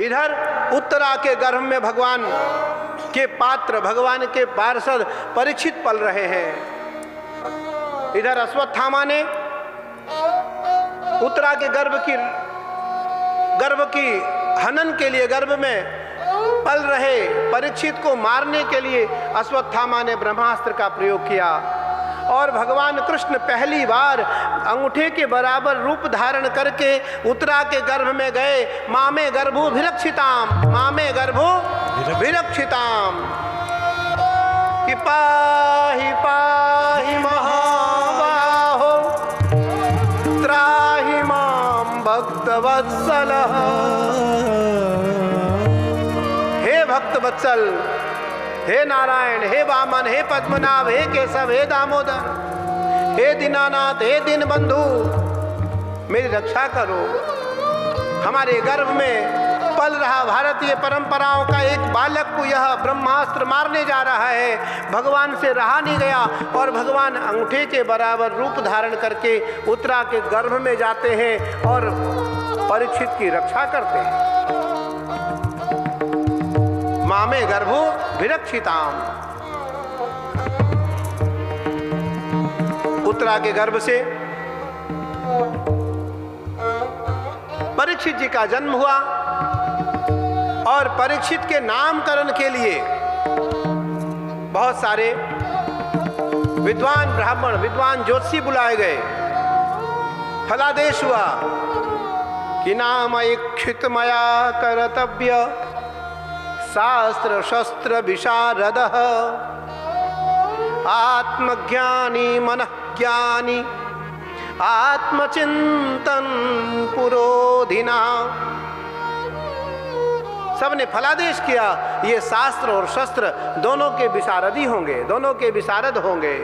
इधर उत्तरा के गर्भ में भगवान के पात्र, भगवान के पार्षद परीक्षित पल रहे हैं। इधर अश्वत्थामा ने उत्तरा के गर्भ की हनन के लिए, गर्भ में पल रहे परीक्षित को मारने के लिए अश्वत्थामा ने ब्रह्मास्त्र का प्रयोग किया। और भगवान कृष्ण पहली बार अंगूठे के बराबर रूप धारण करके उत्तरा के गर्भ में गए। मामे गर्भो विरक्षिताम, मामे गर्भो विरक्षिताम, कि पाहि पाहि महाबाहो त्राहि माम भक्तवत्सलः। हे भक्तवत्सल, हे नारायण, हे वामन, हे पद्मनाभ, हे केशव, हे दामोदर, हे दीनानाथ, हे दीनबंधु, मेरी रक्षा करो। हमारे गर्भ में पल रहा भारतीय परंपराओं का एक बालक को यह ब्रह्मास्त्र मारने जा रहा है। भगवान से रहा नहीं गया और भगवान अंगूठे के बराबर रूप धारण करके उत्तरा के गर्भ में जाते हैं और परीक्षित की रक्षा करते हैं। मामे गर्भो विरक्षिताम, उत्तरा के गर्भ से परीक्षित जी का जन्म हुआ और परीक्षित के नामकरण के लिए बहुत सारे विद्वान ब्राह्मण, विद्वान ज्योतिषी बुलाए गए। फलादेश हुआ कि नाम इक्षित मया कर्तव्य शास्त्र शस्त्र विशारदः आत्मज्ञानी मनःज्ञानी आत्मचिंतन पुरोधिना। सबने फलादेश किया, ये शास्त्र और शस्त्र दोनों के विशारदी होंगे, दोनों के विशारद होंगे,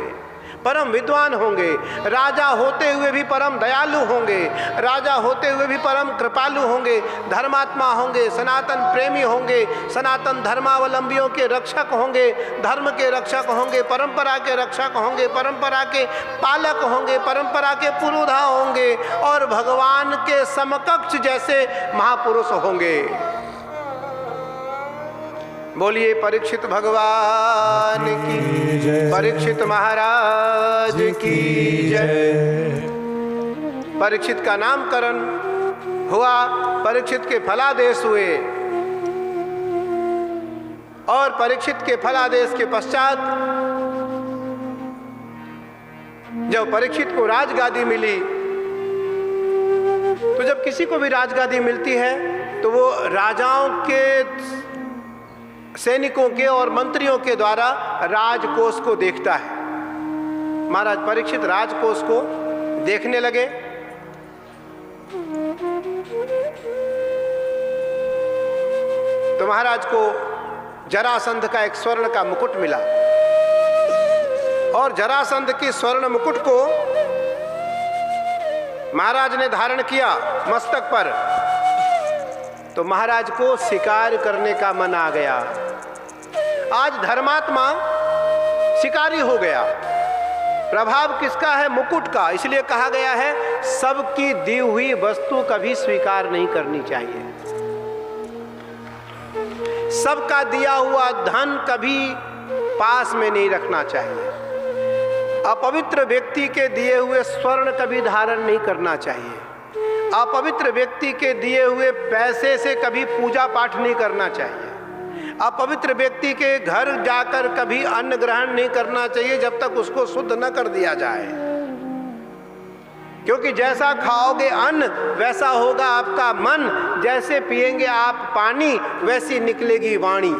परम विद्वान होंगे, राजा होते हुए भी परम दयालु होंगे, राजा होते हुए भी परम कृपालु होंगे, धर्मात्मा होंगे, सनातन प्रेमी होंगे, सनातन धर्मावलंबियों के रक्षक होंगे, धर्म के रक्षक होंगे, परंपरा के रक्षक होंगे, परंपरा के पालक होंगे, परंपरा के पुरोधा होंगे और भगवान के समकक्ष जैसे महापुरुष होंगे। बोलिए परीक्षित भगवान की जय, परीक्षित महाराज की जय। परीक्षित का नामकरण हुआ, परीक्षित के फलादेश हुए और परीक्षित के फलादेश के पश्चात जब परीक्षित को राजगादी मिली, तो जब किसी को भी राजगादी मिलती है तो वो राजाओं के, सैनिकों के और मंत्रियों के द्वारा राजकोष को देखता है। महाराज परीक्षित राजकोष को देखने लगे। तो महाराज को जरासंध का एक स्वर्ण का मुकुट मिला और जरासंध के स्वर्ण मुकुट को महाराज ने धारण किया मस्तक पर। तो महाराज को शिकार करने का मन आ गया। आज धर्मात्मा शिकारी हो गया। प्रभाव किसका है? मुकुट का। इसलिए कहा गया है सबकी दी हुई वस्तु कभी स्वीकार नहीं करनी चाहिए। सबका दिया हुआ धन कभी पास में नहीं रखना चाहिए। अपवित्र व्यक्ति के दिए हुए स्वर्ण कभी धारण नहीं करना चाहिए। अपवित्र व्यक्ति के दिए हुए पैसे से कभी पूजा पाठ नहीं करना चाहिए। अपवित्र व्यक्ति के घर जाकर कभी अन्न ग्रहण नहीं करना चाहिए जब तक उसको शुद्ध न कर दिया जाए, क्योंकि जैसा खाओगे अन्न वैसा होगा आपका मन, जैसे पिएंगे आप पानी वैसी निकलेगी वाणी।